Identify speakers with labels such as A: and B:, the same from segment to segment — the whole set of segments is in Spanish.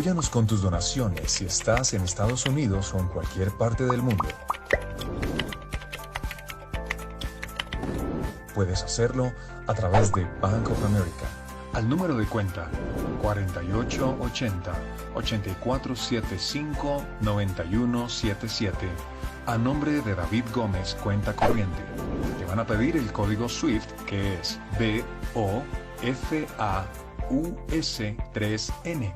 A: Apóyanos con tus donaciones si estás en Estados Unidos o en cualquier parte del mundo. Puedes hacerlo a través de Bank of America, al número de cuenta 4880-8475-9177, a nombre de David Gómez, cuenta corriente. Te van a pedir el código SWIFT, que es BOFAUS3N,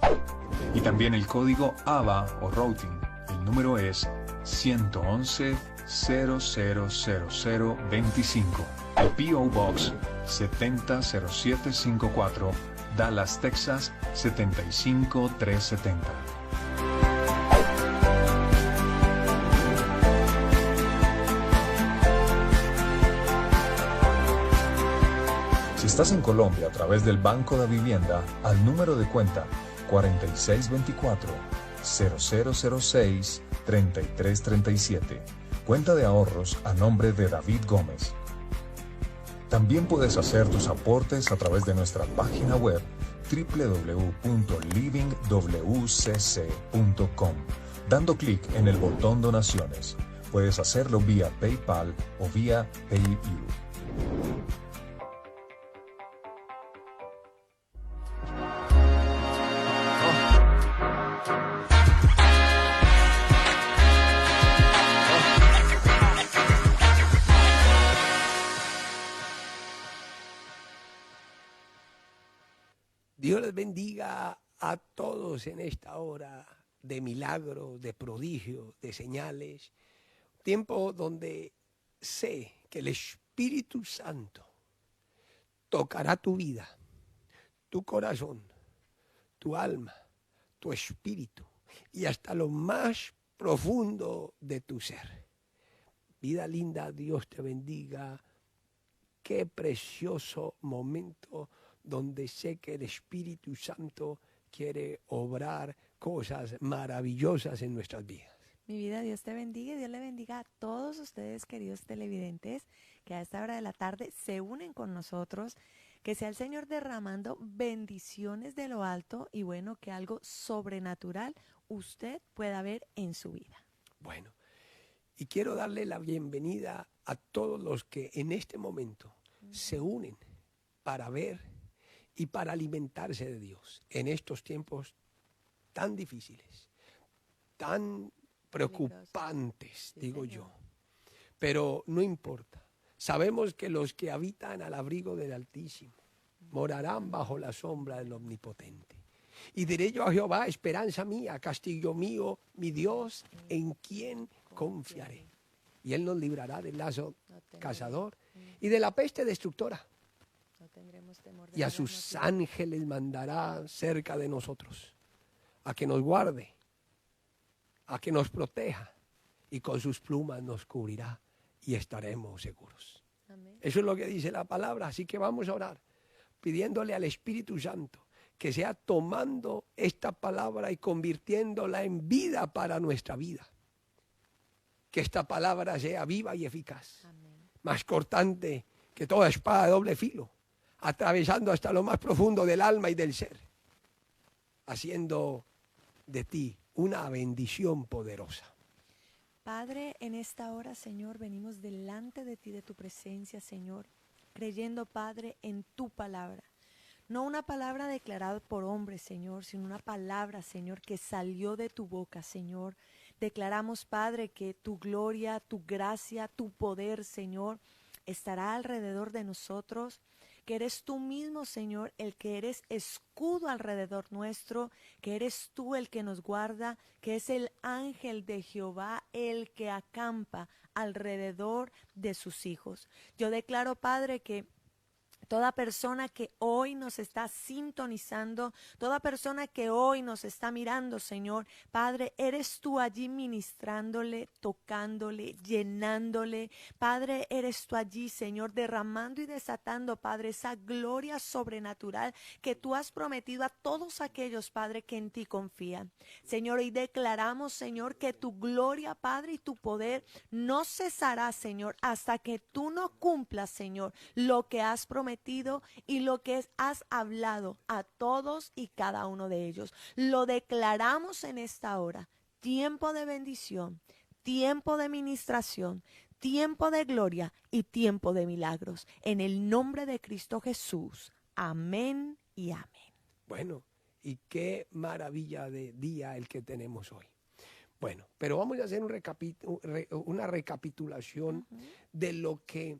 A: y también el código ABA o routing. El número es 111-000025. El P.O. Box 700754, Dallas, Texas 75370. Si estás en Colombia a través del Banco de Vivienda, al número de cuenta 4624-0006-3337. Cuenta de ahorros a nombre de David Gómez. También puedes hacer tus aportes a través de nuestra página web www.livingwcc.com, dando clic en el botón Donaciones. Puedes hacerlo vía PayPal o vía PayU.
B: Dios les bendiga a todos en esta hora de milagros, de prodigios, de señales. Tiempo donde sé que el Espíritu Santo tocará tu vida, tu corazón, tu alma, tu espíritu y hasta lo más profundo de tu ser. Vida linda, Dios te bendiga. Qué precioso momento donde sé que el Espíritu Santo quiere obrar cosas maravillosas en nuestras vidas.
C: Mi vida, Dios te bendiga y Dios le bendiga a todos ustedes, queridos televidentes, que a esta hora de la tarde se unen con nosotros. Que sea el Señor derramando bendiciones de lo alto y bueno, que algo sobrenatural usted pueda ver en su vida.
B: Bueno, y quiero darle la bienvenida a todos los que en este momento se unen para ver y para alimentarse de Dios en estos tiempos tan difíciles, tan preocupantes, digo yo. Pero no importa. Sabemos que los que habitan al abrigo del Altísimo morarán bajo la sombra del Omnipotente. Y diré yo a Jehová, esperanza mía, castillo mío, mi Dios, en quien confiaré. Y Él nos librará del lazo cazador y de la peste destructora. Y a sus ángeles mandará cerca de nosotros, a que nos guarde, a que nos proteja, y con sus plumas nos cubrirá y estaremos seguros. Amén. Eso es lo que dice la palabra, así que vamos a orar, pidiéndole al Espíritu Santo que sea tomando esta palabra y convirtiéndola en vida para nuestra vida. Que esta palabra sea viva y eficaz, amén, más cortante que toda espada de doble filo, atravesando hasta lo más profundo del alma y del ser, haciendo de ti una bendición poderosa.
C: Padre, en esta hora, Señor, venimos delante de ti, de tu presencia, Señor, creyendo, Padre, en tu palabra. No una palabra declarada por hombres, Señor, sino una palabra, Señor, que salió de tu boca, Señor. Declaramos, Padre, que tu gloria, tu gracia, tu poder, Señor, estará alrededor de nosotros, que eres tú mismo, Señor, el que eres escudo alrededor nuestro, que eres tú el que nos guarda, que es el ángel de Jehová el que acampa alrededor de sus hijos. Yo declaro, Padre, que toda persona que hoy nos está sintonizando, toda persona que hoy nos está mirando, Señor, Padre, eres tú allí ministrándole, tocándole, llenándole. Padre, eres tú allí, Señor, derramando y desatando, Padre, esa gloria sobrenatural que tú has prometido a todos aquellos, Padre, que en ti confían. Señor, y declaramos, Señor, que tu gloria, Padre, y tu poder no cesará, Señor, hasta que tú no cumplas, Señor, lo que has prometido prometido y lo que has hablado a todos y cada uno de ellos. Lo declaramos en esta hora. Tiempo de bendición, tiempo de ministración, tiempo de gloria y tiempo de milagros. En el nombre de Cristo Jesús. Amén y amén.
B: Bueno, y qué maravilla de día el que tenemos hoy. Bueno, pero vamos a hacer una recapitulación de lo que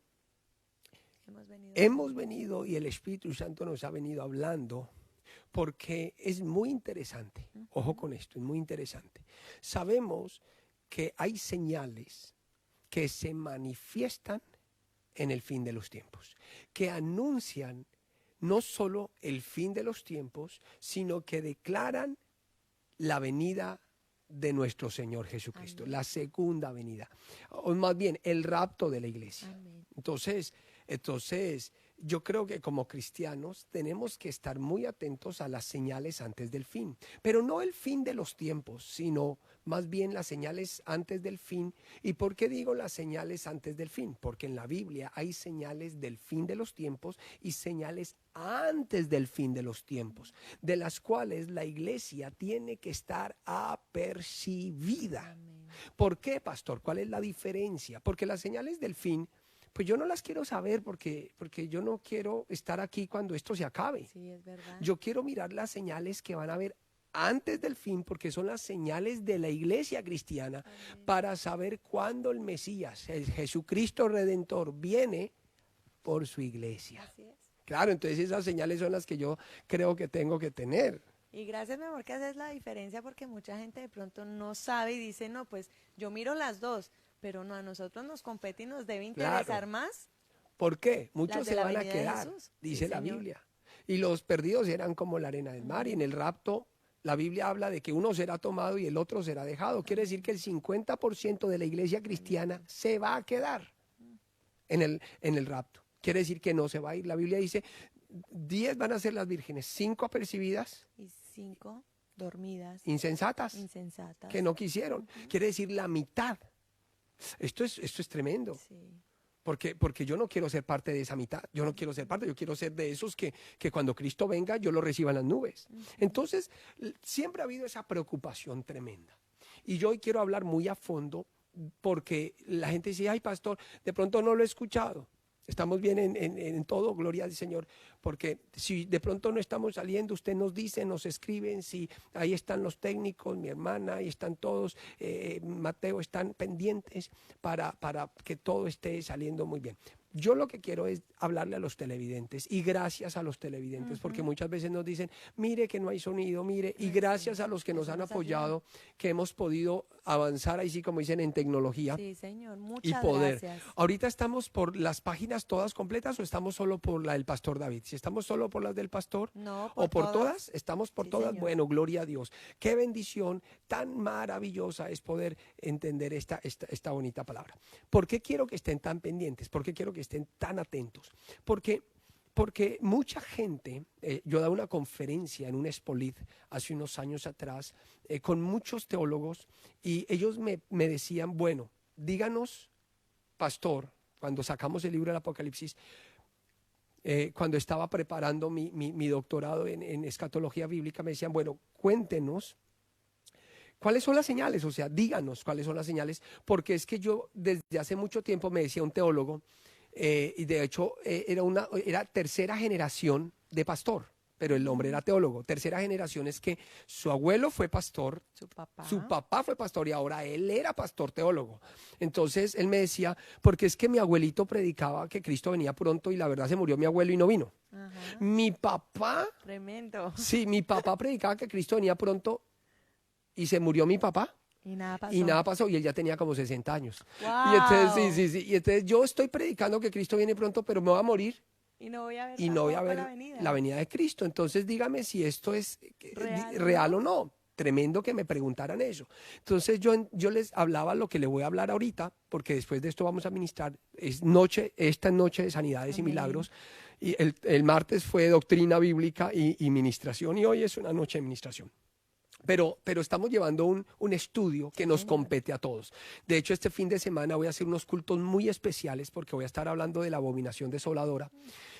B: hemos venido y el Espíritu Santo nos ha venido hablando, porque es muy interesante. Ojo con esto, es muy interesante. Sabemos que hay señales que se manifiestan en el fin de los tiempos, que anuncian no solo el fin de los tiempos, sino que declaran la venida de nuestro Señor Jesucristo, amén, la segunda venida, o más bien el rapto de la iglesia. Amén. Entonces, yo creo que como cristianos tenemos que estar muy atentos a las señales antes del fin, pero no el fin de los tiempos, sino más bien las señales antes del fin. ¿Y por qué digo las señales antes del fin? Porque en la Biblia hay señales del fin de los tiempos y señales antes del fin de los tiempos, de las cuales la iglesia tiene que estar apercibida. Amén. ¿Por qué, pastor? ¿Cuál es la diferencia? Porque las señales del fin, pues yo no las quiero saber porque yo no quiero estar aquí cuando esto se acabe.
C: Sí, es verdad.
B: Yo quiero mirar las señales que van a haber antes del fin, porque son las señales de la iglesia cristiana. Amén. Para saber cuándo el Mesías, el Jesucristo Redentor, viene por su iglesia.
C: Así es.
B: Claro, entonces esas señales son las que yo creo que tengo que tener.
C: Y gracias, mi amor, que haces la diferencia, porque mucha gente de pronto no sabe y dice, no, pues yo miro las dos, pero no, a nosotros nos compete y nos debe interesar, claro, más.
B: ¿Por qué? Muchos se van a quedar, dice
C: sí,
B: la
C: Señor.
B: Biblia. Y los perdidos eran como la arena del mar, y en el rapto la Biblia habla de que uno será tomado y el otro será dejado. Quiere decir que el 50% de la iglesia cristiana se va a quedar en el rapto. Quiere decir que no se va a ir. La Biblia dice, 10 van a ser las vírgenes, 5 apercibidas
C: y 5 dormidas,
B: insensatas, que no quisieron. Quiere decir la mitad. Esto es tremendo. Sí. Porque yo no quiero ser parte de esa mitad, yo no quiero ser parte, yo quiero ser de esos que cuando Cristo venga yo lo reciba en las nubes. Entonces, siempre ha habido esa preocupación tremenda. Y yo hoy quiero hablar muy a fondo, porque la gente dice, ay, pastor, de pronto no lo he escuchado. Estamos bien en todo, gloria al Señor, porque si de pronto no estamos saliendo, usted nos dice, nos escriben, si ahí están los técnicos, mi hermana, ahí están todos, Mateo, están pendientes para que todo esté saliendo muy bien. Yo lo que quiero es hablarle a los televidentes, y gracias a los televidentes, porque muchas veces nos dicen, mire que no hay sonido, mire, y gracias a los que nos han apoyado, que hemos podido avanzar, ahí sí como dicen, en tecnología.
C: Sí, señor, muchas
B: y poder.
C: Gracias.
B: Ahorita estamos por las páginas todas completas, o estamos solo por la del pastor David. Si estamos solo por las del pastor,
C: no,
B: o por todas, estamos por
C: sí,
B: todas.
C: Señor.
B: Bueno, gloria a Dios. Qué bendición tan maravillosa es poder entender esta bonita palabra. ¿Por qué quiero que estén tan pendientes? ¿Por qué quiero que estén tan atentos? Porque mucha gente, yo daba una conferencia en un Espolit hace unos años atrás con muchos teólogos, y ellos me decían, bueno, díganos, pastor, cuando sacamos el libro del Apocalipsis, cuando estaba preparando mi doctorado en escatología bíblica, me decían, bueno, cuéntenos ¿cuáles son las señales? O sea, díganos cuáles son las señales, porque es que yo desde hace mucho tiempo, me decía un teólogo, y de hecho era tercera generación de pastor, pero el hombre era teólogo. Tercera generación es que su abuelo fue pastor, su papá fue pastor, y ahora él era pastor teólogo. Entonces él me decía, porque es que mi abuelito predicaba que Cristo venía pronto, y la verdad se murió mi abuelo y no vino.
C: Ajá.
B: Mi papá,
C: tremendo.
B: Sí, mi papá predicaba que Cristo venía pronto y se murió mi papá.
C: Y nada
B: pasó, y él ya tenía como 60 años.
C: Wow.
B: Y entonces, sí. Y entonces yo estoy predicando que Cristo viene pronto, pero me voy a morir.
C: Y no voy a ver,
B: la venida de Cristo. Entonces dígame si esto es real o no. Tremendo que me preguntaran eso. Entonces yo les hablaba lo que le voy a hablar ahorita, porque después de esto vamos a ministrar. Esta noche de sanidades Amén. Y milagros. Y el martes fue doctrina bíblica y ministración, y hoy es una noche de ministración. Pero estamos llevando un estudio que nos compete a todos. De hecho, este fin de semana voy a hacer unos cultos muy especiales porque voy a estar hablando de la abominación desoladora.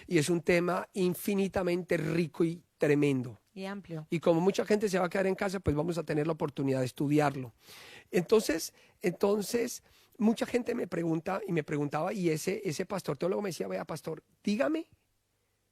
B: Y es un tema infinitamente rico y tremendo.
C: Y amplio.
B: Y como mucha gente se va a quedar en casa, pues vamos a tener la oportunidad de estudiarlo. Entonces mucha gente me pregunta y me preguntaba, y ese pastor teólogo me decía, vea, pastor, dígame,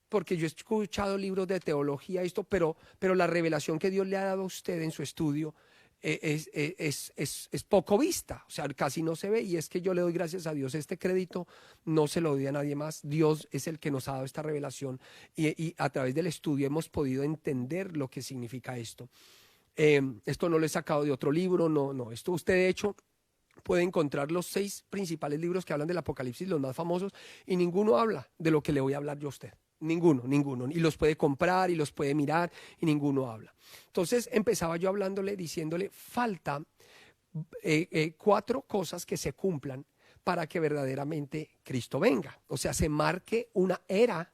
B: porque yo he escuchado libros de teología, pero la revelación que Dios le ha dado a usted en su estudio es poco vista, o sea, casi no se ve, y es que yo le doy gracias a Dios. Este crédito no se lo doy a nadie más. Dios es el que nos ha dado esta revelación, y a través del estudio hemos podido entender lo que significa esto. Esto no lo he sacado de otro libro, no, esto usted de hecho puede encontrar los 6 principales libros que hablan del Apocalipsis, los más famosos, y ninguno habla de lo que le voy a hablar yo a usted. Ninguno. Y los puede comprar y los puede mirar y ninguno habla. Entonces empezaba yo hablándole, diciéndole, falta 4 cosas que se cumplan para que verdaderamente Cristo venga. O sea, se marque una era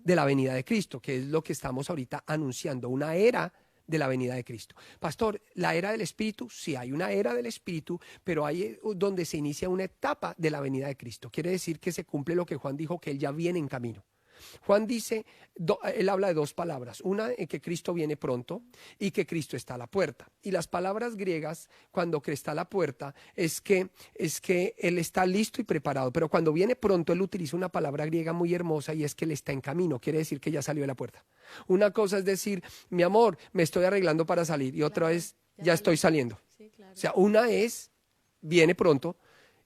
B: de la venida de Cristo, que es lo que estamos ahorita anunciando, una era de la venida de Cristo. Pastor, ¿la era del Espíritu? Sí, hay una era del Espíritu, pero hay donde se inicia una etapa de la venida de Cristo. Quiere decir que se cumple lo que Juan dijo, que Él ya viene en camino. Juan dice, él habla de 2 palabras, una en que Cristo viene pronto y que Cristo está a la puerta. Y las palabras griegas, cuando que está a la puerta, es que Él está listo y preparado, pero cuando viene pronto, Él utiliza una palabra griega muy hermosa, y es que Él está en camino, quiere decir que ya salió de la puerta. Una cosa es decir, mi amor, me estoy arreglando para salir, y otra es, ya estoy saliendo. Sí, claro. O sea, una es, viene pronto,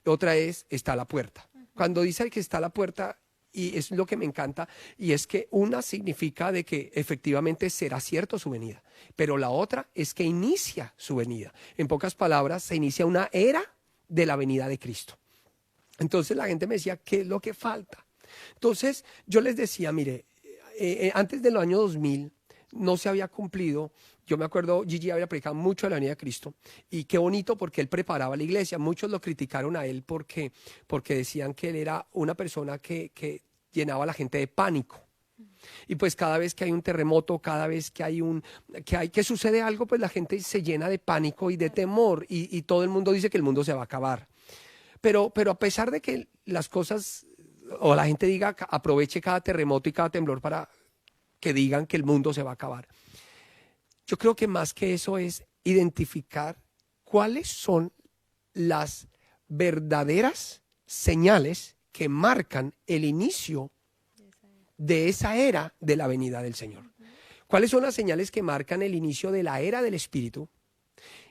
B: otra es, está a la puerta. Cuando dice que está a la puerta, y es lo que me encanta, y es que una significa de que efectivamente será cierto su venida, pero la otra es que inicia su venida. En pocas palabras, se inicia una era de la venida de Cristo. Entonces la gente me decía, ¿qué es lo que falta? Entonces yo les decía, mire, antes del año 2000 no se había cumplido. Yo me acuerdo, Gigi había predicado mucho de la venida de Cristo, y qué bonito porque él preparaba la iglesia. Muchos lo criticaron a él porque decían que él era una persona que llenaba a la gente de pánico. Y pues cada vez que hay un terremoto, cada vez que sucede algo, pues la gente se llena de pánico y de temor, y todo el mundo dice que el mundo se va a acabar. Pero a pesar de que las cosas, o la gente diga, aproveche cada terremoto y cada temblor para que digan que el mundo se va a acabar, yo creo que más que eso es identificar cuáles son las verdaderas señales que marcan el inicio de esa era de la venida del Señor. ¿Cuáles son las señales que marcan el inicio de la era del Espíritu?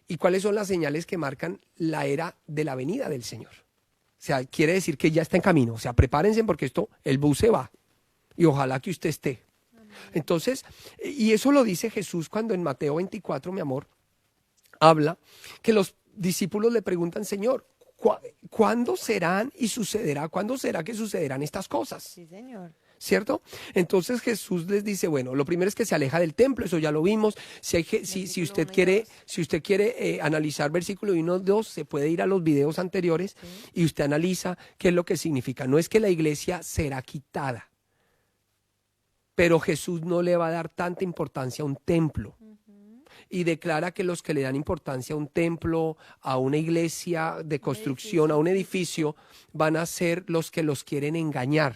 B: ¿Y cuáles son las señales que marcan la era de la venida del Señor? O sea, quiere decir que ya está en camino. O sea, prepárense porque el bus se va. Y ojalá que usted esté. Entonces, y eso lo dice Jesús cuando en Mateo 24, mi amor, habla que los discípulos le preguntan, Señor, ¿cuándo serán y sucederá? ¿Cuándo será que sucederán estas cosas?
C: Sí, Señor.
B: ¿Cierto? Entonces Jesús les dice, bueno, lo primero es que se aleja del templo, eso ya lo vimos. Si usted quiere analizar versículo 1 y 2, se puede ir a los videos anteriores, y usted analiza qué es lo que significa. No es que la iglesia será quitada, pero Jesús no le va a dar tanta importancia a un templo. Y declara que los que le dan importancia a un templo, a una iglesia de construcción, a un edificio, van a ser los que los quieren engañar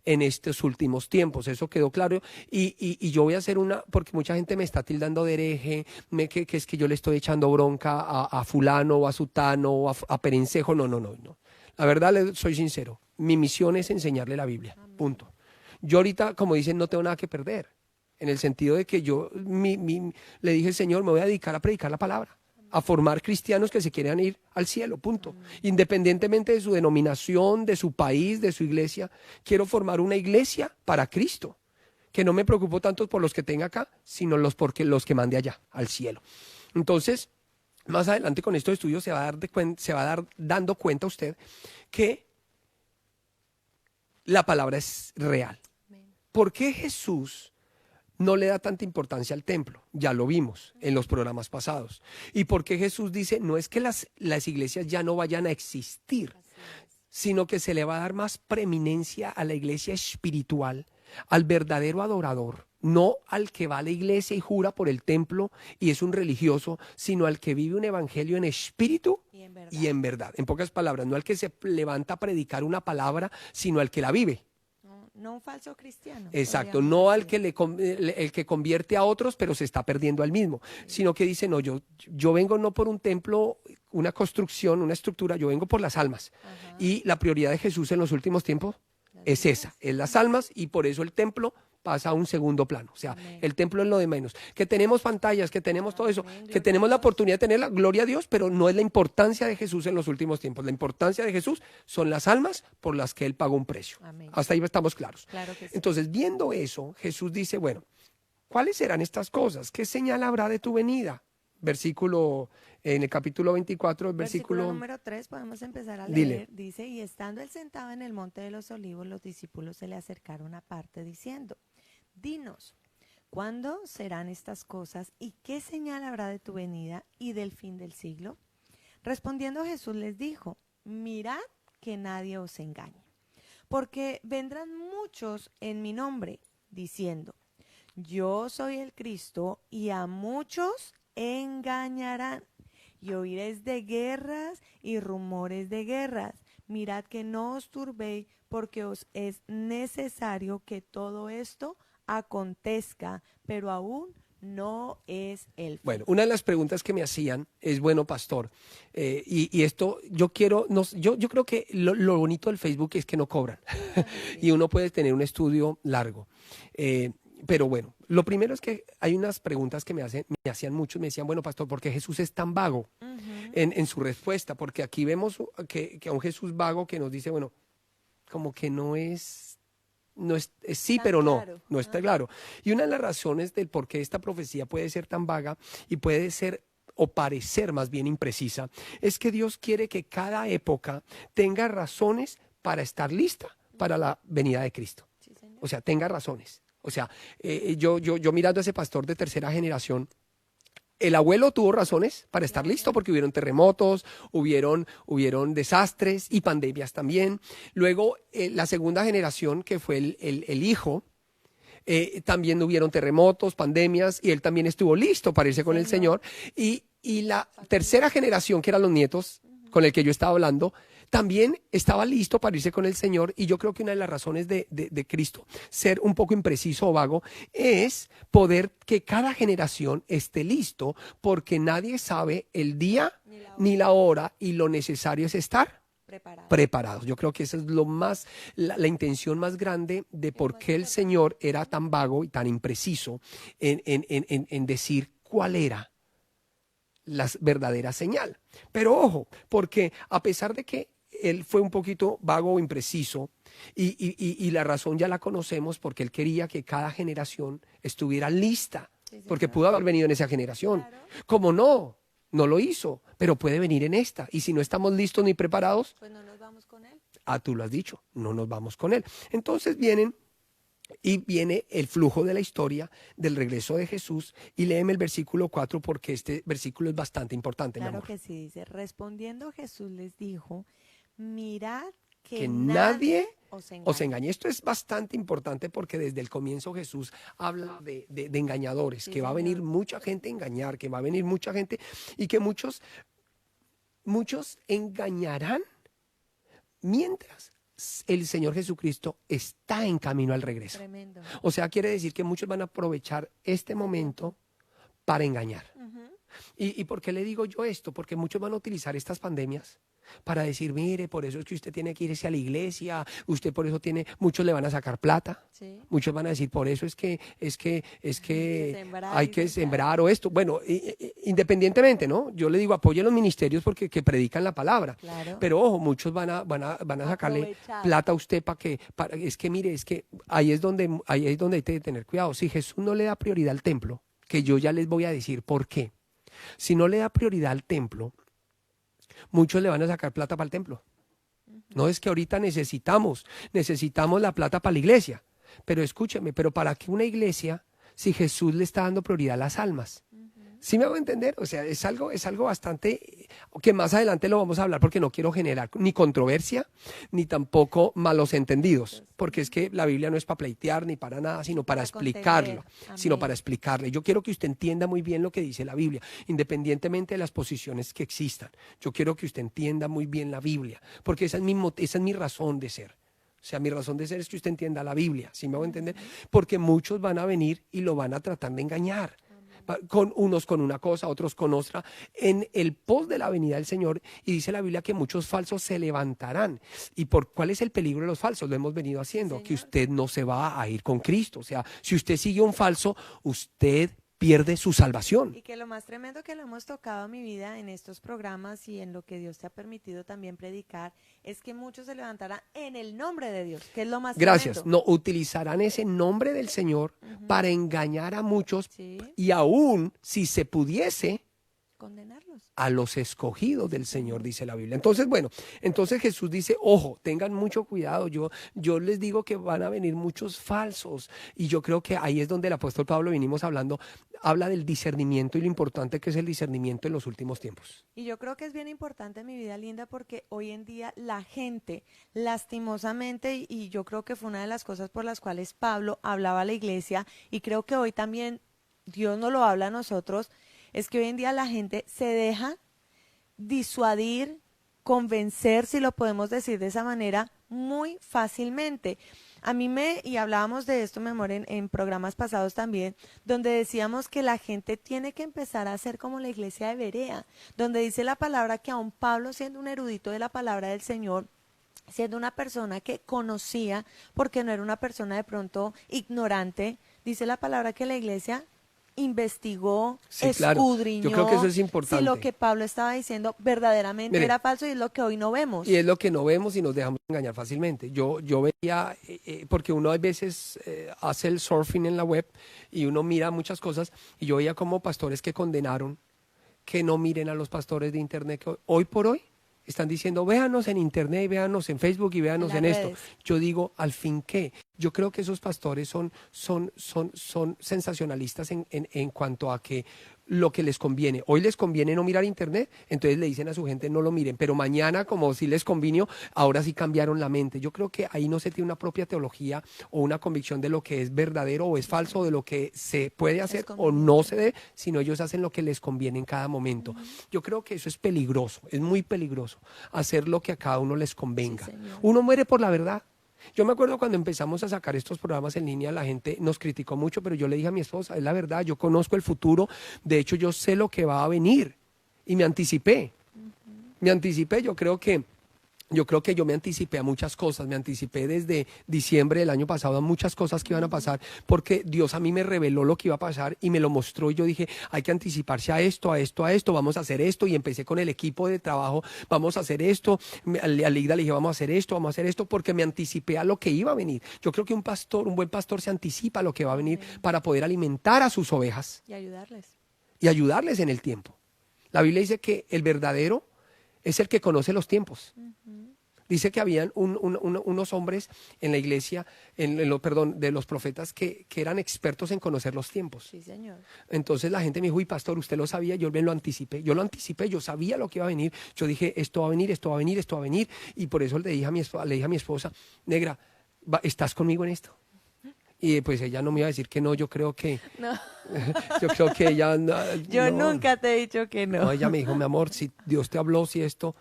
B: en estos últimos tiempos. Eso quedó claro. Y yo voy a hacer porque mucha gente me está tildando de hereje, que es que yo le estoy echando bronca a fulano o a sutano o a perencejo. No. La verdad, soy sincero. Mi misión es enseñarle la Biblia. Punto. Yo ahorita, como dicen, no tengo nada que perder. En el sentido de que yo le dije, Señor, me voy a dedicar a predicar la palabra, a formar cristianos que se quieran ir al cielo, punto. Independientemente de su denominación, de su país, de su iglesia, quiero formar una iglesia para Cristo, que no me preocupo tanto por los que tenga acá, sino los que mande allá, al cielo. Entonces, más adelante con estos estudios se va a dar dando cuenta usted que la palabra es real. ¿Por qué Jesús no le da tanta importancia al templo? Ya lo vimos en los programas pasados. ¿Y por qué Jesús dice, no es que las iglesias ya no vayan a existir, sino que se le va a dar más preeminencia a la iglesia espiritual, al verdadero adorador, No al que va a la iglesia y jura por el templo y es un religioso, sino al que vive un evangelio en espíritu y en verdad. En pocas palabras, no al que se levanta a predicar una palabra, sino al que la vive.
C: No un falso cristiano.
B: Exacto, no al que el que convierte a otros, pero se está perdiendo al mismo, sino que dice, no, yo vengo no por un templo, una construcción, una estructura, yo vengo por las almas.
C: Ajá.
B: Y la prioridad de Jesús en los últimos tiempos es esa, es las almas, y por eso el templo pasa a un segundo plano. O sea,
C: Amén.
B: el templo es lo de menos. Que tenemos pantallas, que tenemos todo eso,
C: Amén,
B: que
C: gloria
B: tenemos
C: a
B: la
C: Dios.
B: oportunidad de tener la gloria a Dios, pero no es la importancia de Jesús en los últimos tiempos. La importancia de Jesús son las almas por las que Él pagó un precio.
C: Amén.
B: Hasta ahí estamos claros.
C: Claro que sí.
B: Entonces, viendo eso, Jesús dice, bueno, ¿cuáles serán estas cosas? ¿Qué señal habrá de tu venida? Versículo, en el capítulo 24, el
C: Versículo
B: versículo...
C: número 3, podemos empezar a
B: Dile.
C: leer. Dice, y estando él sentado en el monte de los olivos, los discípulos se le acercaron aparte diciendo, dinos, ¿cuándo serán estas cosas y qué señal habrá de tu venida y del fin del siglo? Respondiendo Jesús les dijo, mirad que nadie os engañe, porque vendrán muchos en mi nombre, diciendo, yo soy el Cristo, y a muchos engañarán. Y oiréis de guerras y rumores de guerras. Mirad que no os turbéis, porque os es necesario que todo esto acontezca, pero aún no es el fin.
B: Bueno, una de las preguntas que me hacían es, bueno, pastor, y esto yo quiero, yo creo que lo bonito del Facebook es que no cobran y uno puede tener un estudio largo. Pero bueno, lo primero es que hay unas preguntas que me hacían muchos, me decían, bueno, pastor, ¿por qué Jesús es tan vago en su respuesta? Porque aquí vemos que a un Jesús vago que nos dice, bueno, como que no es sí,
C: Tan
B: pero no,
C: claro.
B: no está claro. Y una de las razones del por qué esta profecía puede ser tan vaga y puede ser o parecer más bien imprecisa, es que Dios quiere que cada época tenga razones para estar lista para la venida de Cristo.
C: Sí, señor.
B: O sea, tenga razones. O sea, yo mirando a ese pastor de tercera generación, el abuelo tuvo razones para estar listo porque hubieron terremotos, hubieron desastres y pandemias también. Luego, la segunda generación, que fue el hijo, también hubieron terremotos, pandemias, y él también estuvo listo para irse con el Señor. Y la tercera generación, que eran los nietos, con el que yo estaba hablando, también estaba listo para irse con el Señor. Y yo creo que una de las razones de Cristo ser un poco impreciso o vago es poder que cada generación esté listo, porque nadie sabe el día ni la hora, y lo necesario es estar preparados. Yo creo que esa es la intención más grande de por qué el Señor era tan vago y tan impreciso en decir cuál era la verdadera señal. Pero ojo, porque a pesar de que él fue un poquito vago o impreciso, y la razón ya la conocemos, porque él quería que cada generación estuviera lista, porque pudo haber venido en esa generación.
C: Claro.
B: Como no lo hizo, pero puede venir en esta. Y si no estamos listos ni preparados,
C: Pues no nos vamos con él.
B: tú lo has dicho, no nos vamos con él. Entonces viene el flujo de la historia del regreso de Jesús, y léeme el versículo 4, porque este versículo es bastante importante, mi
C: Claro
B: amor.
C: que sí, dice, respondiendo Jesús les dijo, mirad
B: Que nadie
C: os engañe.
B: os engañe. Esto es bastante importante porque desde el comienzo Jesús habla de engañadores,
C: Sí,
B: que va a
C: señor.
B: venir mucha gente a engañar, que va a venir mucha gente, y que muchos engañarán mientras el Señor Jesucristo está en camino al regreso.
C: Tremendo.
B: O sea, quiere decir que muchos van a aprovechar este momento para engañar.
C: Ujú.
B: ¿Y por qué le digo yo esto? Porque muchos van a utilizar estas pandemias para decir, mire, por eso es que usted tiene que irse a la iglesia, usted por eso muchos le van a sacar plata,
C: Sí.
B: muchos van a decir, por eso es que
C: sembrar
B: hay
C: y
B: que
C: sembrar.
B: sembrar o esto. Bueno, independientemente, ¿no? Yo le digo, apoye a los ministerios porque que predican la palabra.
C: Claro.
B: Pero ojo, muchos van a sacarle
C: Aprovechar.
B: plata a usted es que mire, es que ahí es donde hay que tener cuidado. Si Jesús no le da prioridad al templo, que yo ya les voy a decir por qué. Si no le da prioridad al templo, muchos le van a sacar plata para el templo. No es que ahorita necesitamos la plata para la iglesia. Pero escúcheme, pero ¿para qué una iglesia si Jesús le está dando prioridad a las almas? ¿Sí me hago entender? O sea, es algo bastante que más adelante lo vamos a hablar porque no quiero generar ni controversia ni tampoco malos entendidos, porque es que la Biblia no es para pleitear ni para nada, sino para explicarlo, sino para explicarle. Yo quiero que usted entienda muy bien lo que dice la Biblia, independientemente de las posiciones que existan. Yo quiero que usted entienda muy bien la Biblia, porque esa es mi razón de ser. O sea, mi razón de ser es que usted entienda la Biblia, ¿sí me hago entender? Porque muchos van a venir y lo van a tratar de engañar. Con unos con una cosa, otros con otra, en el pos de la venida del Señor, y dice la Biblia que muchos falsos se levantarán. ¿Y por cuál es el peligro de los falsos? Lo hemos venido haciendo, que usted no se va a ir con Cristo. O sea, si usted sigue un falso, usted pierde su salvación.
C: Y que lo más tremendo que lo hemos tocado en mi vida en estos programas y en lo que Dios te ha permitido también predicar, es que muchos se levantarán en el nombre de Dios, que es lo más
B: Gracias.
C: tremendo.
B: No, utilizarán ese nombre del Señor para engañar a muchos,
C: Sí.
B: y aún si se pudiese,
C: Condenarlos.
B: a los escogidos del Señor, dice la Biblia. Entonces, bueno, entonces Jesús dice, ojo, tengan mucho cuidado, yo les digo que van a venir muchos falsos, y yo creo que ahí es donde el apóstol Pablo venimos hablando, habla del discernimiento y lo importante que es el discernimiento en los últimos tiempos.
C: Y yo creo que es bien importante, mi vida linda, porque hoy en día la gente, lastimosamente, y yo creo que fue una de las cosas por las cuales Pablo hablaba a la iglesia, y creo que hoy también Dios nos lo habla a nosotros, es que hoy en día la gente se deja disuadir, convencer, si lo podemos decir de esa manera, muy fácilmente. Y hablábamos de esto, mi amor, en programas pasados también, donde decíamos que la gente tiene que empezar a ser como la iglesia de Berea, donde dice la palabra que aun Pablo, siendo un erudito de la palabra del Señor, siendo una persona que conocía, porque no era una persona de pronto ignorante, dice la palabra que la iglesia investigó,
B: Sí, claro.
C: escudriñó,
B: Yo creo que eso es importante.
C: si lo que Pablo estaba diciendo verdaderamente
B: Mire,
C: era falso, y es lo que hoy no vemos.
B: Y es lo que no vemos y nos dejamos engañar fácilmente. Yo veía, porque uno a veces hace el surfing en la web y uno mira muchas cosas, y yo veía como pastores que condenaron que no miren a los pastores de internet que hoy por hoy están diciendo, véanos en internet, véanos en Facebook y véanos en esto. Yo digo, ¿al fin qué? Yo creo que esos pastores son sensacionalistas en cuanto a que lo que les conviene. Hoy les conviene no mirar internet, entonces le dicen a su gente no lo miren, pero mañana, como si les convino, ahora sí cambiaron la mente. Yo creo que ahí no se tiene una propia teología o una convicción de lo que es verdadero o es falso, de lo que se puede hacer o no se debe, sino ellos hacen lo que les conviene en cada momento. Yo creo que eso es peligroso, es muy peligroso, hacer lo que a cada uno les convenga. Sí, uno muere por la verdad. Yo me acuerdo cuando empezamos a sacar estos programas en línea, la gente nos criticó mucho, pero yo le dije a mi esposa, es la verdad, yo conozco el futuro, de hecho yo sé lo que va a venir, y me anticipé, yo creo que yo me anticipé a muchas cosas, me anticipé desde diciembre del año pasado a muchas cosas que iban a pasar, porque Dios a mí me reveló lo que iba a pasar y me lo mostró, y yo dije, hay que anticiparse a esto, vamos a hacer esto, y empecé con el equipo de trabajo, vamos a hacer esto, a Ligda le dije, vamos a hacer esto, porque me anticipé a lo que iba a venir. Yo creo que un buen pastor se anticipa a lo que va a venir para poder alimentar a sus ovejas. Y ayudarles en el tiempo. La Biblia dice que el verdadero es el que conoce los tiempos. Dice que habían unos hombres en la iglesia, de los profetas, que eran expertos en conocer los tiempos.
C: Sí, Señor.
B: Entonces la gente me dijo, y pastor, usted lo sabía, yo lo anticipé, yo sabía lo que iba a venir. Yo dije, esto va a venir, y por eso le dije a mi esposa, negra, ¿estás conmigo en esto? Y pues ella no me iba a decir que no, yo creo que...
C: No.
B: Yo creo que ella...
C: Yo nunca te he dicho que no.
B: No, ella me dijo, mi amor, si Dios te habló, si esto...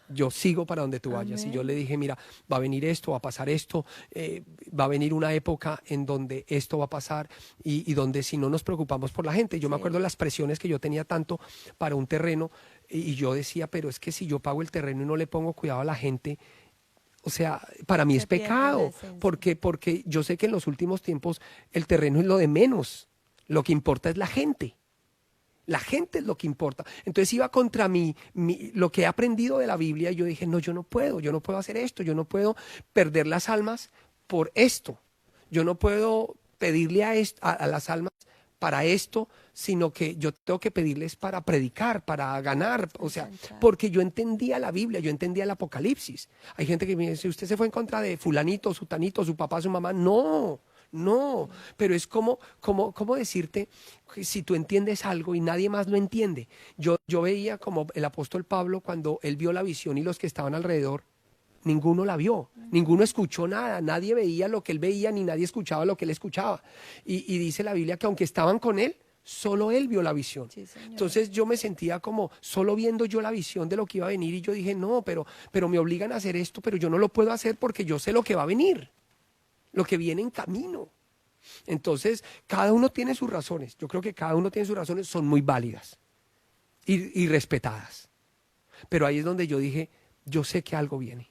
B: Yo sigo para donde tú vayas. Amén. Y yo le dije, mira, va a venir esto, va a pasar esto, va a venir una época en donde esto va a pasar, y donde si no nos preocupamos por la gente. Yo me acuerdo de las presiones que yo tenía tanto para un terreno, y yo decía, pero es que si yo pago el terreno y no le pongo cuidado a la gente, o sea, para mí es pecado, porque yo sé que en los últimos tiempos el terreno es lo de menos, lo que importa es la gente. La gente es lo que importa. Entonces iba contra lo que he aprendido de la Biblia, y yo dije, no, yo no puedo hacer esto, yo no puedo perder las almas por esto. Yo no puedo pedirle a las almas para esto, sino que yo tengo que pedirles para predicar, para ganar, o sea, porque yo entendía la Biblia, yo entendía el Apocalipsis. Hay gente que me dice, usted se fue en contra de fulanito, sutanito, su papá, su mamá. No, No, pero es como decirte, que si tú entiendes algo y nadie más lo entiende. Yo veía como el apóstol Pablo cuando él vio la visión y los que estaban alrededor, ninguno la vio, ninguno escuchó nada, nadie veía lo que él veía ni nadie escuchaba lo que él escuchaba. Y dice la Biblia que aunque estaban con él, solo él vio la visión.
C: Sí, señor.
B: Entonces yo me sentía como solo viendo yo la visión de lo que iba a venir y yo dije, no, pero me obligan a hacer esto, pero yo no lo puedo hacer porque yo sé lo que va a venir, lo que viene en camino. Entonces, cada uno tiene sus razones. Yo creo que cada uno tiene sus razones, son muy válidas y respetadas. Pero ahí es donde yo dije, yo sé que algo viene.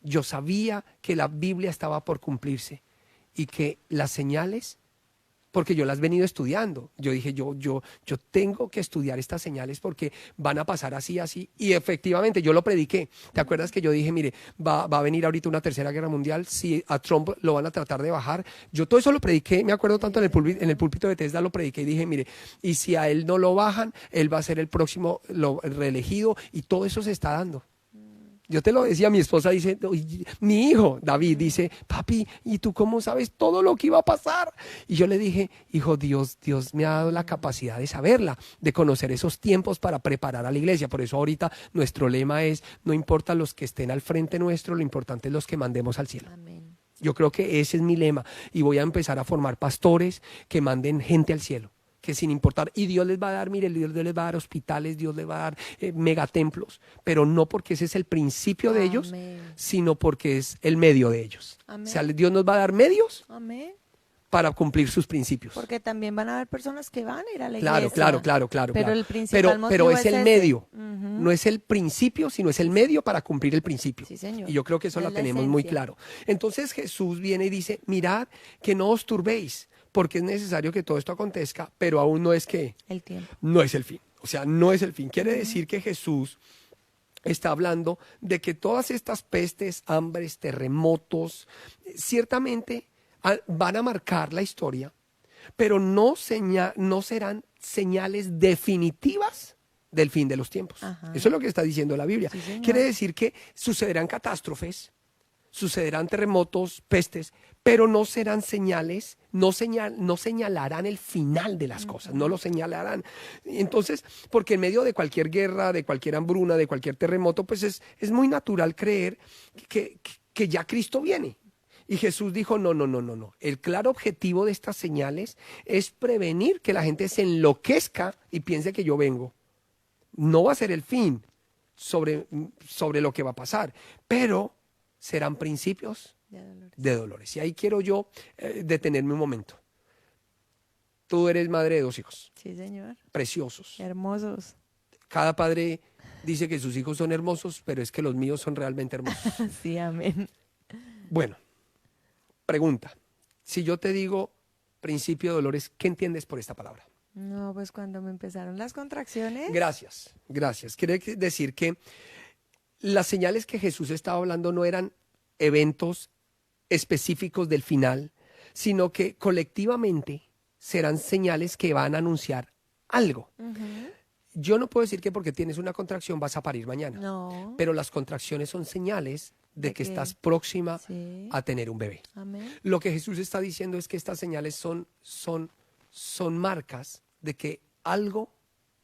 B: Yo sabía que la Biblia estaba por cumplirse y que las señales, porque yo las he venido estudiando. Yo dije, yo tengo que estudiar estas señales porque van a pasar así, así. Y efectivamente, yo lo prediqué. ¿Te acuerdas que yo dije, mire, va a venir ahorita una tercera guerra mundial? Si a Trump lo van a tratar de bajar. Yo todo eso lo prediqué, me acuerdo tanto en el púlpito de Tesla lo prediqué y dije, mire, y si a él no lo bajan, él va a ser el próximo reelegido y todo eso se está dando. Yo te lo decía, mi esposa dice, mi hijo David dice, papi, ¿y tú cómo sabes todo lo que iba a pasar? Y yo le dije, hijo, Dios me ha dado la capacidad de saberla, de conocer esos tiempos para preparar a la iglesia. Por eso ahorita nuestro lema es, no importa los que estén al frente nuestro, lo importante es los que mandemos al cielo.
C: Amén.
B: Yo creo que ese es mi lema y voy a empezar a formar pastores que manden gente al cielo, que sin importar, y Dios les va a dar, mire, Dios les va a dar hospitales, Dios les va a dar megatemplos, pero no porque ese es el principio de ellos,
C: Amén.
B: sino porque es el medio de ellos.
C: Amén.
B: O sea, Dios nos va a dar medios
C: Amén.
B: para cumplir sus principios.
C: Porque también van a haber personas que van a ir a la
B: Claro,
C: iglesia.
B: claro.
C: Pero
B: claro.
C: el principal motivo
B: pero es el
C: ese.
B: medio,
C: Ujú.
B: no es el principio, sino es el medio para cumplir el principio.
C: Sí, señor.
B: Y yo creo que eso
C: Es
B: la
C: la
B: tenemos muy
C: esencia.
B: claro. Entonces Jesús viene y dice, mirad que no os turbéis, porque es necesario que todo esto acontezca, pero aún no es que,
C: El tiempo.
B: no es el fin. O sea, no es el fin. Quiere decir que Jesús está hablando de que todas estas pestes, hambres, terremotos, ciertamente van a marcar la historia, pero no serán señales definitivas del fin de los tiempos.
C: Ajá.
B: Eso es lo que está diciendo la Biblia.
C: Sí, señor.
B: Quiere decir que sucederán catástrofes, sucederán terremotos, pestes, pero no serán señales, no señalarán el final de las cosas, no lo señalarán. Entonces, porque en medio de cualquier guerra, de cualquier hambruna, de cualquier terremoto, pues es muy natural creer que ya Cristo viene. Y Jesús dijo, no. El claro objetivo de estas señales es prevenir que la gente se enloquezca y piense que yo vengo. No va a ser el fin sobre lo que va a pasar, pero serán principios de dolores. Y ahí quiero yo detenerme un momento. Tú eres madre de 2 hijos.
C: Sí, señor.
B: Preciosos.
C: Hermosos.
B: Cada padre dice que sus hijos son hermosos, pero es que los míos son realmente hermosos.
C: Sí, amén.
B: Bueno, pregunta. Si yo te digo principio de dolores, ¿qué entiendes por esta palabra?
C: No, pues cuando me empezaron las contracciones.
B: Gracias. Quiere decir que las señales que Jesús estaba hablando no eran eventos específicos del final, sino que colectivamente serán señales que van a anunciar algo.
C: Ujú.
B: Yo no puedo decir que porque tienes una contracción vas a parir mañana,
C: No.
B: pero las contracciones son señales de
C: ¿De
B: que
C: qué?
B: estás próxima
C: Sí.
B: a tener un bebé.
C: Amén.
B: Lo que Jesús está diciendo es que estas señales son marcas de que algo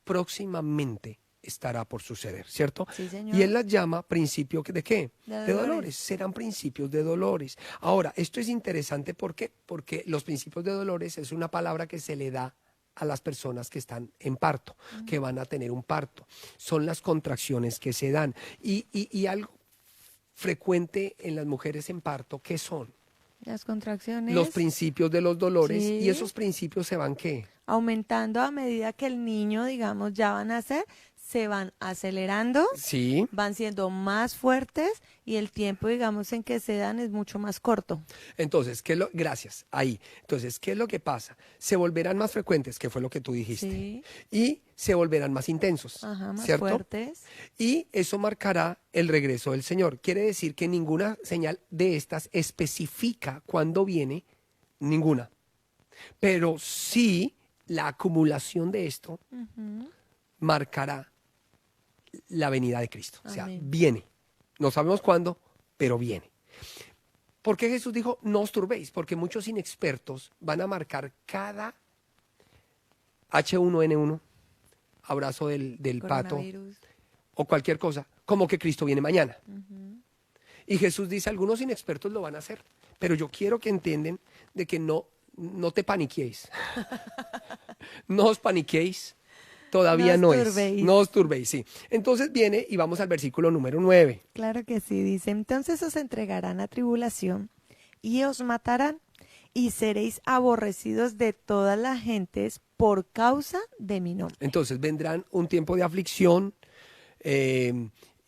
B: próximamente estará por suceder, ¿cierto?
C: Sí, señor.
B: Y él las llama principio ¿de qué?
C: De
B: De dolores.
C: dolores.
B: Serán principios de dolores. Ahora, esto es interesante, ¿por qué? Porque los principios de dolores es una palabra que se le da a las personas que están en parto, que van a tener un parto. Son las contracciones que se dan. Y algo frecuente en las mujeres en parto, ¿qué son?
C: Las contracciones.
B: Los principios de los dolores.
C: Sí.
B: ¿Y esos principios se van qué?
C: Aumentando a medida que el niño, digamos, ya va a nacer, se van acelerando,
B: Sí.
C: van siendo más fuertes y el tiempo, digamos, en que se dan es mucho más corto.
B: Entonces, gracias, ahí. Entonces, ¿qué es lo que pasa? Se volverán más frecuentes, que fue lo que tú dijiste,
C: Sí.
B: y se volverán más intensos,
C: Ajá, más
B: ¿cierto?
C: fuertes.
B: Y eso marcará el regreso del Señor. Quiere decir que ninguna señal de estas especifica cuándo viene, ninguna. Pero sí, la acumulación de esto
C: Ujú.
B: marcará la venida de Cristo. O sea,
C: Amén.
B: viene. No sabemos cuándo, pero viene. ¿Por qué Jesús dijo no os turbéis? Porque muchos inexpertos van a marcar cada H1N1, abrazo del pato
C: Coronavirus.
B: o cualquier cosa, como que Cristo viene mañana. Y Jesús dice, algunos inexpertos lo van a hacer, pero yo quiero que entiendan de que no te paniquéis. No os paniquéis, todavía
C: No os
B: no es.
C: turbéis.
B: No os turbéis, sí. Entonces viene y vamos al versículo número 9.
C: Claro que sí, dice, entonces os entregarán a tribulación y os matarán y seréis aborrecidos de todas las gentes por causa de mi nombre.
B: Entonces vendrán un tiempo de aflicción,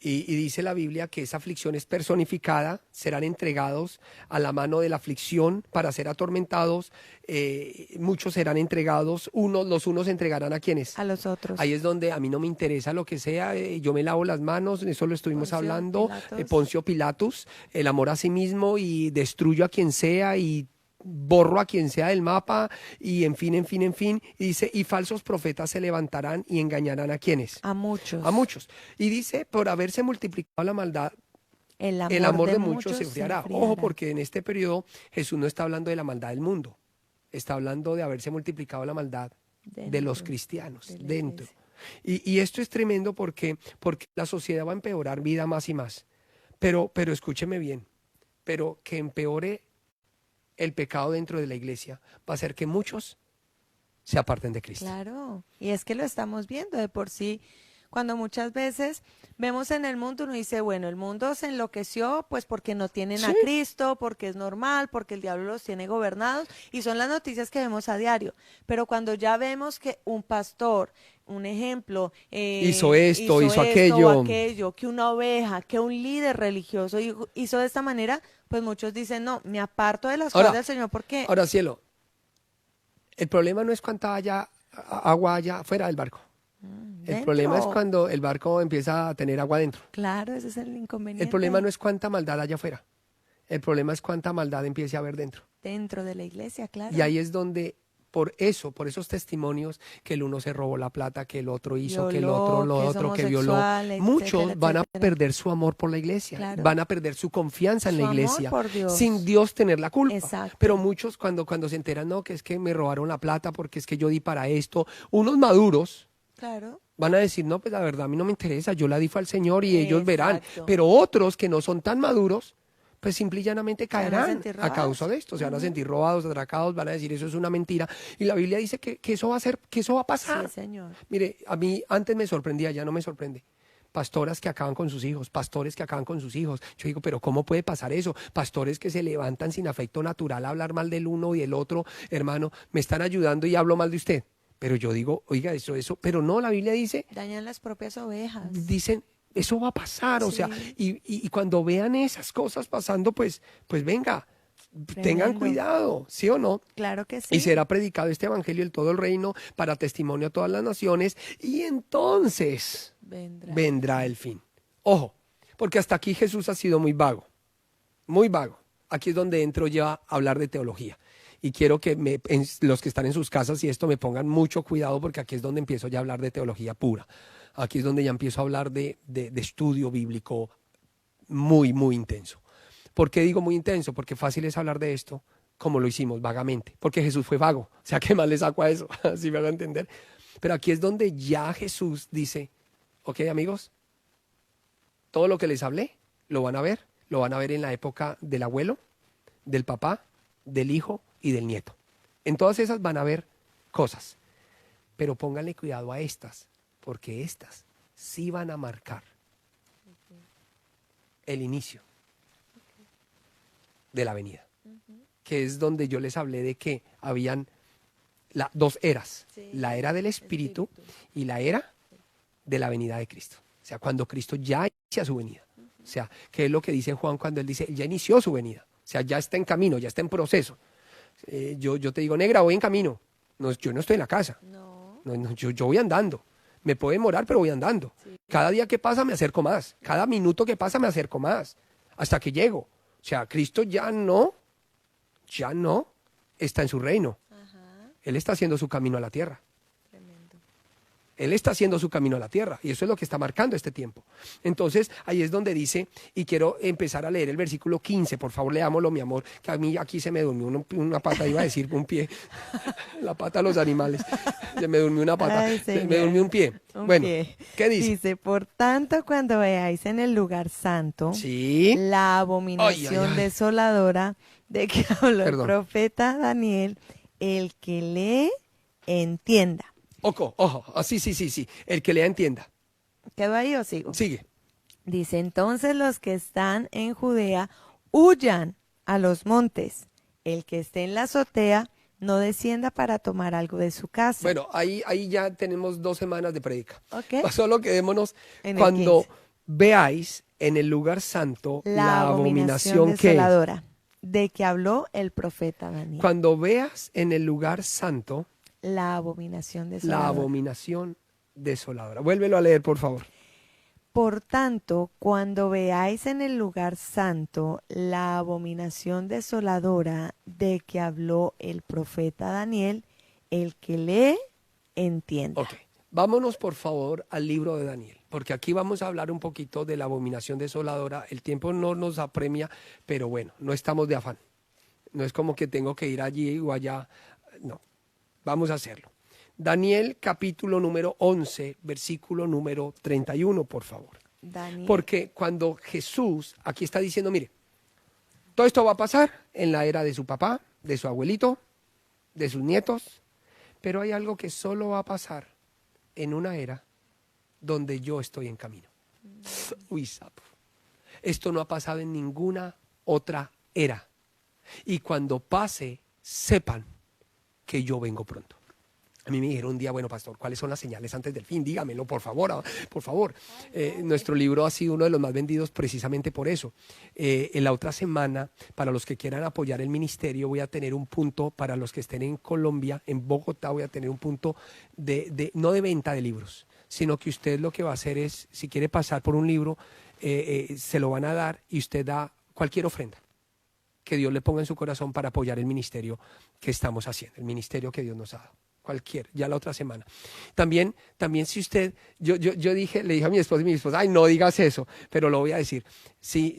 B: y dice la Biblia que esa aflicción es personificada, serán entregados a la mano de la aflicción para ser atormentados, muchos serán entregados, los unos entregarán a quienes.
C: A los otros.
B: Ahí es donde a mí no me interesa lo que sea, yo me lavo las manos, eso lo estuvimos
C: Poncio
B: hablando,
C: Pilatos.
B: Poncio Pilatus, el amor a sí mismo y destruyo a quien sea y borro a quien sea del mapa y en fin, y dice, y falsos profetas se levantarán y engañarán a quienes.
C: A muchos.
B: A muchos. Y dice, por haberse multiplicado la maldad,
C: El
B: el amor de muchos se
C: se
B: enfriará.
C: enfriará.
B: Ojo, porque en este periodo Jesús no está hablando de la maldad del mundo, está hablando de haberse multiplicado la maldad de los cristianos,
C: de la
B: dentro.
C: iglesia.
B: Y esto es tremendo porque la sociedad va a empeorar vida más y más. Pero escúcheme bien, pero que empeore el pecado dentro de la iglesia va a hacer que muchos se aparten de Cristo.
C: Claro, y es que lo estamos viendo de por sí. Cuando muchas veces vemos en el mundo, uno dice, bueno, el mundo se enloqueció pues porque no tienen a
B: Sí.
C: Cristo, porque es normal, porque el diablo los tiene gobernados, y son las noticias que vemos a diario. Pero cuando ya vemos que un pastor, un ejemplo,
B: Hizo esto, hizo
C: o
B: aquello.
C: aquello, que una oveja, que un líder religioso hizo de esta manera, pues muchos dicen, no, me aparto de las
B: Ahora-
C: cosas del Señor porque...
B: Ahora, cielo, el problema no es cuánta agua haya fuera del barco. El
C: dentro.
B: problema es cuando el barco empieza a tener agua dentro.
C: Claro, ese es el inconveniente.
B: El problema no es cuánta maldad haya afuera. El problema es cuánta maldad empiece a haber dentro.
C: Dentro de la iglesia, claro.
B: Y ahí es donde, por esos testimonios, que el uno se robó la plata, que el otro hizo, que el otro, lo
C: que es
B: otro, que violó,
C: homosexual, etcétera,
B: muchos van a
C: etcétera.
B: perder su amor por la iglesia,
C: Claro.
B: van a perder su confianza en
C: Su
B: la
C: amor
B: iglesia,
C: por Dios.
B: sin Dios tener la culpa.
C: Exacto.
B: Pero muchos cuando se enteran, no, que es que me robaron la plata porque es que yo di para esto, unos maduros
C: Claro.
B: van a decir, no, pues la verdad a mí no me interesa, yo la di al Señor y ellos verán.
C: Exacto.
B: Pero otros que no son tan maduros, pues simple y llanamente
C: van a
B: caerán
C: sentir
B: a
C: robados.
B: causa de esto. Se van a sentir robados, atracados, van a decir, eso es una mentira. Y la Biblia dice que eso va a ser, que eso va a pasar.
C: Sí, Señor.
B: Mire, a mí antes me sorprendía, ya no me sorprende. Pastoras que acaban con sus hijos, pastores que acaban con sus hijos. Yo digo, pero ¿cómo puede pasar eso? Pastores que se levantan sin afecto natural a hablar mal del uno y del otro. Hermano, me están ayudando y hablo mal de usted. Pero yo digo, oiga, eso. Pero no, la Biblia dice,
C: Dañan las propias ovejas.
B: dicen, eso va a pasar. O
C: Sí.
B: sea, y cuando vean esas cosas pasando, pues venga, tengan
C: Tremendo.
B: cuidado, ¿sí o no?
C: Claro que sí.
B: Y será predicado este evangelio en todo el reino para testimonio a todas las naciones. Y entonces vendrá el fin. Ojo, porque hasta aquí Jesús ha sido muy vago, muy vago. Aquí es donde entro ya a hablar de teología. Y quiero que los que están en sus casas y esto me pongan mucho cuidado porque aquí es donde empiezo ya a hablar de teología pura. Aquí es donde ya empiezo a hablar de estudio bíblico muy, muy intenso. ¿Por qué digo muy intenso? Porque fácil es hablar de esto como lo hicimos vagamente. Porque Jesús fue vago. O sea, ¿qué más le saco a eso? Así me hago entender. Pero aquí es donde ya Jesús dice, ok amigos, todo lo que les hablé lo van a ver en la época del abuelo, del papá, del hijo y del nieto. En todas esas van a ver cosas, pero pónganle cuidado a estas, porque estas sí van a marcar el inicio de la venida, que es donde yo les hablé de que habían dos eras,
C: Sí,
B: la era del Espíritu y la era de la venida de Cristo. O sea, cuando Cristo ya inicia su venida. O sea, que es lo que dice Juan cuando él dice, ya inició su venida. O sea, ya está en camino, ya está en proceso. Yo te digo, negra, voy en camino. No, yo no estoy en la casa.
C: No.
B: No, yo voy andando. Me puedo demorar, pero voy andando.
C: Sí.
B: Cada día que pasa me acerco más. Cada minuto que pasa me acerco más. Hasta que llego. O sea, Cristo ya no está en su reino.
C: Ajá.
B: Él está haciendo su camino a la tierra.
C: Tremendo.
B: Él está haciendo su camino a la tierra y eso es lo que está marcando este tiempo. Entonces, ahí es donde dice, y quiero empezar a leer el versículo 15, por favor, leámoslo, mi amor, que a mí aquí se me durmió una pata, iba a decir un pie, la pata de los animales, se me durmió una pata,
C: Ay,
B: se me
C: señor.
B: durmió un pie.
C: Un
B: Bueno,
C: pie.
B: ¿qué dice?
C: Dice, por tanto, cuando veáis en el lugar santo
B: Sí,
C: la abominación
B: Ay, ay, ay.
C: desoladora de que habló
B: Perdón.
C: el profeta Daniel, el que lee, entienda.
B: Ojo, sí, el que lea entienda.
C: ¿Quedó ahí o sigo?
B: Sigue.
C: Dice, entonces los que están en Judea huyan a los montes. El que esté en la azotea no descienda para tomar algo de su casa.
B: Bueno, ahí ya tenemos 2 semanas de prédica.
C: ¿Ok?
B: Solo quedémonos
C: En el
B: cuando
C: 15.
B: veáis en el lugar santo
C: La abominación
B: que
C: desoladora de que habló el profeta Daniel.
B: cuando veas en el lugar santo
C: La abominación
B: la
C: desoladora.
B: abominación desoladora. Vuélvelo a leer, por favor.
C: Por tanto, cuando veáis en el lugar santo la abominación desoladora de que habló el profeta Daniel, el que lee, entienda.
B: Ok. Vámonos, por favor, al libro de Daniel, porque aquí vamos a hablar un poquito de la abominación desoladora. El tiempo no nos apremia, pero bueno, no estamos de afán. No es como que tengo que ir allí o allá. No, vamos a hacerlo. Daniel capítulo número 11, versículo número 31, por favor.
C: Daniel.
B: Porque cuando Jesús aquí está diciendo, mire, todo esto va a pasar en la era de su papá, de su abuelito, de sus nietos, pero hay algo que solo va a pasar en una era donde yo estoy en camino. Uy, sapo. Esto no ha pasado en ninguna otra era. Y cuando pase, sepan que yo vengo pronto. A mí me dijeron un día, bueno, pastor, ¿cuáles son las señales antes del fin? Dígamelo, por favor, por favor. Nuestro libro ha sido uno de los más vendidos precisamente por eso. En la otra semana, para los que quieran apoyar el ministerio, voy a tener un punto, para los que estén en Colombia, en Bogotá, voy a tener un punto no de venta de libros, sino que usted lo que va a hacer es, si quiere pasar por un libro, se lo van a dar y usted da cualquier ofrenda que Dios le ponga en su corazón para apoyar el ministerio que estamos haciendo, el ministerio que Dios nos ha dado. Cualquier, ya la otra semana. También si usted, yo le dije a mi esposa, ay, no digas eso, pero lo voy a decir. Sí,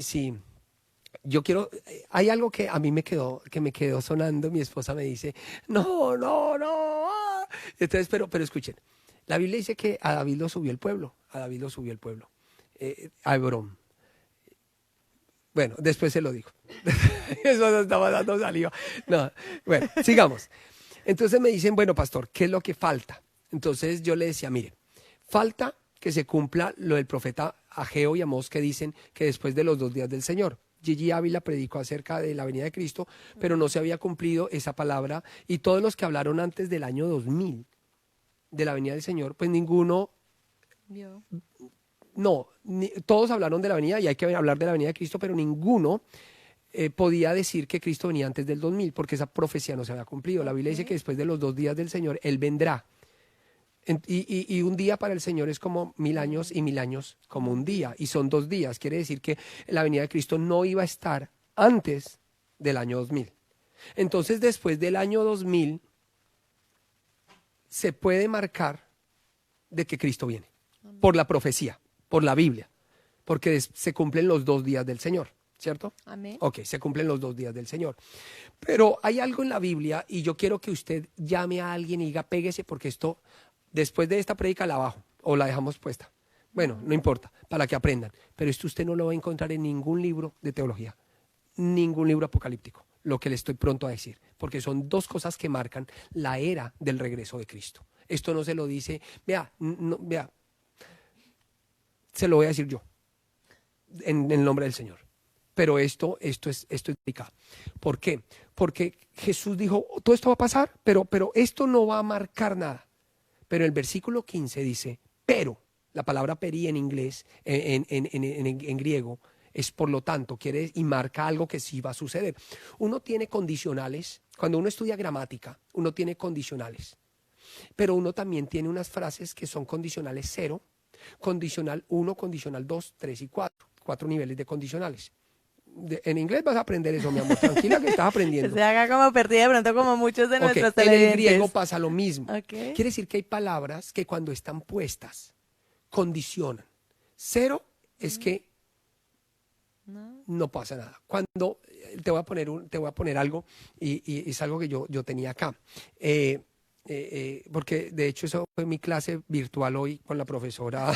B: yo quiero, hay algo que a mí me quedó sonando, mi esposa me dice, no. Entonces, pero escuchen, la Biblia dice que a David lo subió el pueblo, a Hebrón. Bueno, después se lo digo. Eso no estaba dando saliva. No, bueno, sigamos. Entonces me dicen, bueno, pastor, ¿qué es lo que falta? Entonces yo le decía, mire, falta que se cumpla lo del profeta Ageo y Amós que dicen que después de los 2 días del Señor. Gigi Ávila predicó acerca de la venida de Cristo, pero no se había cumplido esa palabra y todos los que hablaron antes del año 2000 de la venida del Señor, pues ninguno...
C: ¿Vio?
B: No, todos hablaron de la venida y hay que hablar de la venida de Cristo, pero ninguno podía decir que Cristo venía antes del 2000, porque esa profecía no se había cumplido. La Biblia dice que después de los 2 días del Señor, Él vendrá. Y un día para el Señor es como 1000 años y 1000 años como un día, y son 2 días. Quiere decir que la venida de Cristo no iba a estar antes del año 2000. Entonces, después del año 2000, se puede marcar de que Cristo viene, por la profecía, por la Biblia, porque se cumplen los 2 días del Señor. ¿Cierto?
C: Amén.
B: Ok, se cumplen los 2 días del Señor. Pero hay algo en la Biblia y yo quiero que usted llame a alguien y diga, péguese porque esto, después de esta prédica la bajo o la dejamos puesta. Bueno, no importa, para que aprendan. Pero esto usted no lo va a encontrar en ningún libro de teología, ningún libro apocalíptico, lo que le estoy pronto a decir, porque son 2 cosas que marcan la era del regreso de Cristo. Esto no se lo dice, vea, se lo voy a decir yo, en el nombre del Señor. Pero esto es delicado. ¿Por qué? Porque Jesús dijo, todo esto va a pasar, pero esto no va a marcar nada. Pero el versículo 15 dice, pero, la palabra peri en inglés, en griego, es por lo tanto, y marca algo que sí va a suceder. Uno tiene condicionales, cuando uno estudia gramática, uno tiene condicionales. Pero uno también tiene unas frases que son condicionales 0, condicional 1, condicional 2, 3 y 4. 4 niveles de condicionales. En inglés vas a aprender eso, mi amor. Tranquila que estás aprendiendo.
C: Se haga como perdida de pronto como muchos de
B: Ok,
C: nuestros
B: en el
C: televidentes.
B: griego pasa lo mismo.
C: Ok.
B: Quiere decir que hay palabras que cuando están puestas condicionan. Cero es que no pasa nada. Cuando te voy a poner algo y es algo que yo tenía acá. Porque de hecho eso fue mi clase virtual hoy con la profesora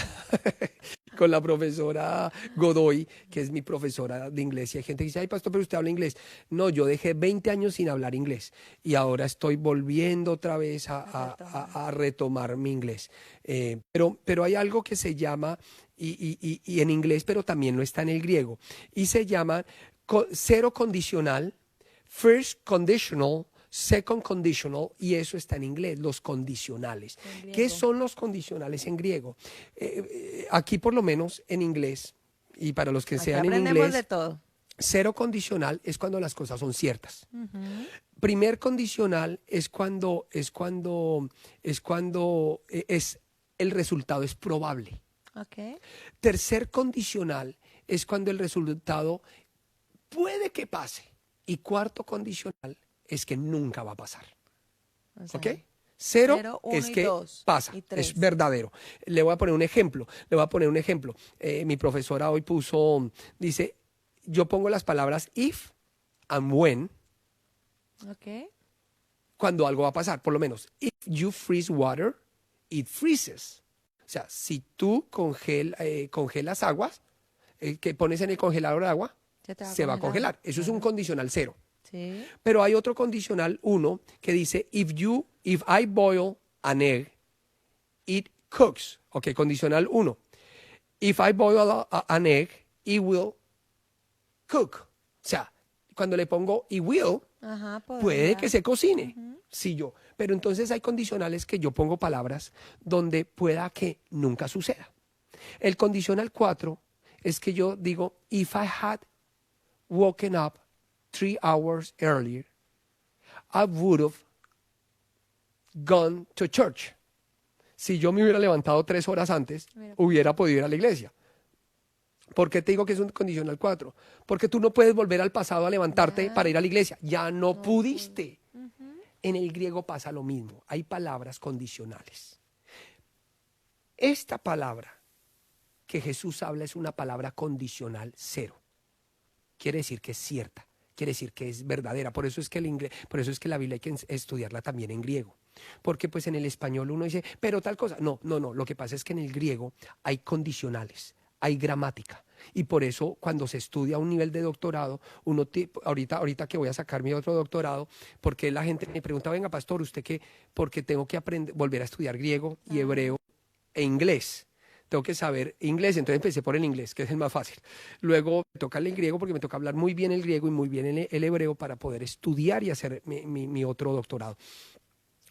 B: con la profesora Godoy, que es mi profesora de inglés. Y hay gente que dice, ay, pastor, pero usted habla inglés. No, yo dejé 20 años sin hablar inglés y ahora estoy volviendo otra vez a retomar mi inglés. Pero hay algo que se llama, y en inglés, pero también lo está en el griego, y se llama cero condicional, first conditional, second conditional, y eso está en inglés, los condicionales. ¿Qué son los condicionales en griego? Aquí por lo menos en inglés, y para los que
C: Aquí
B: sean en
C: aprendemos
B: inglés,
C: de todo.
B: cero condicional es cuando las cosas son ciertas. Primer condicional es cuando el resultado es probable.
C: Ok.
B: Tercer condicional es cuando el resultado puede que pase. Y cuarto condicional es que nunca va a pasar.
C: O sea,
B: ¿Ok? Cero
C: cero, uno
B: es
C: y
B: que
C: dos,
B: pasa,
C: y tres.
B: es verdadero. Le voy a poner un ejemplo. Mi profesora hoy dice, yo pongo las palabras if and when
C: Ok.
B: cuando algo va a pasar. Por lo menos, if you freeze water, it freezes. O sea, si tú congelas aguas, que pones en el congelador de agua, se va a congelar. Eso es un condicional cero.
C: Sí.
B: Pero hay otro condicional 1 que dice, if I boil an egg, it cooks. Ok, condicional 1. If I boil an egg, it will cook. O sea, cuando le pongo it will,
C: Ajá,
B: puede que se cocine. Pero entonces hay condicionales que yo pongo palabras donde pueda que nunca suceda. El condicional 4 es que yo digo, if I had woken up 3 hours earlier, I would have gone to church. Si yo me hubiera levantado 3 horas antes, hubiera podido ir a la iglesia. ¿Por qué te digo que es un condicional 4? Porque tú no puedes volver al pasado a levantarte para ir a la iglesia. Ya no pudiste. En el griego pasa lo mismo. Hay palabras condicionales. Esta palabra que Jesús habla es una palabra condicional cero. Quiere decir que es cierta. Quiere decir que es verdadera. Por eso es que la Biblia hay que estudiarla también en griego. Porque pues en el español uno dice, pero tal cosa. No. Lo que pasa es que en el griego hay condicionales, hay gramática. Y por eso cuando se estudia a un nivel de doctorado, ahorita que voy a sacar mi otro doctorado, porque la gente me pregunta, venga pastor, ¿usted qué? Porque tengo que volver a estudiar griego y hebreo e inglés. Tengo que saber inglés, entonces empecé por el inglés, que es el más fácil. Luego me toca el griego porque me toca hablar muy bien el griego y muy bien el hebreo para poder estudiar y hacer mi otro doctorado.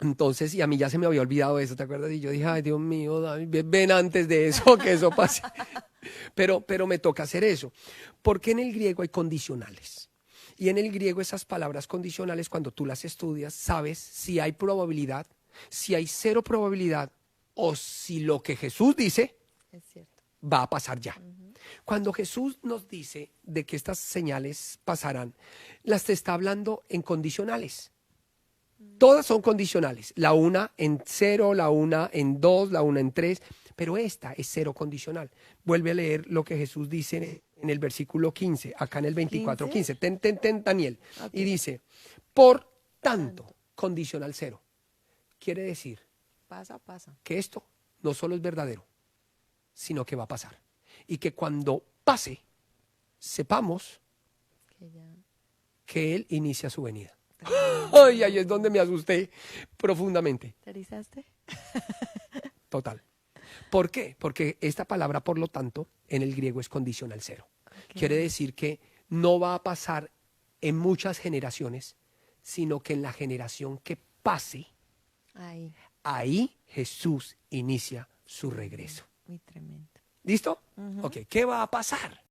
B: Entonces, y a mí ya se me había olvidado eso, ¿te acuerdas? Y yo dije, ay, Dios mío, David, ven antes de eso, que eso pase. Pero me toca hacer eso, porque en el griego hay condicionales. Y en el griego esas palabras condicionales, cuando tú las estudias, sabes si hay probabilidad, si hay cero probabilidad, o si lo que Jesús dice
C: es cierto,
B: va a pasar ya. Cuando Jesús nos dice de que estas señales pasarán, las está hablando en condicionales. Todas son condicionales. La una en 0, la una en 2, la una en 3, pero esta es cero condicional. Vuelve a leer lo que Jesús dice en el versículo 15, acá en el 24:15. Ten, Daniel. Okay. Y dice, por tanto, condicional cero. Quiere decir
C: pasa.
B: Que esto no solo es verdadero, sino que va a pasar. Y que cuando pase, sepamos que Él inicia su venida. Ay, ahí es donde me asusté profundamente.
C: ¿Te erizaste?
B: Total. ¿Por qué? Porque esta palabra, por lo tanto, en el griego es condicional cero. Okay. Quiere decir que no va a pasar en muchas generaciones, sino que en la generación que pase, ahí Jesús inicia su regreso.
C: Muy tremendo.
B: ¿Listo? Ok, ¿qué va a pasar?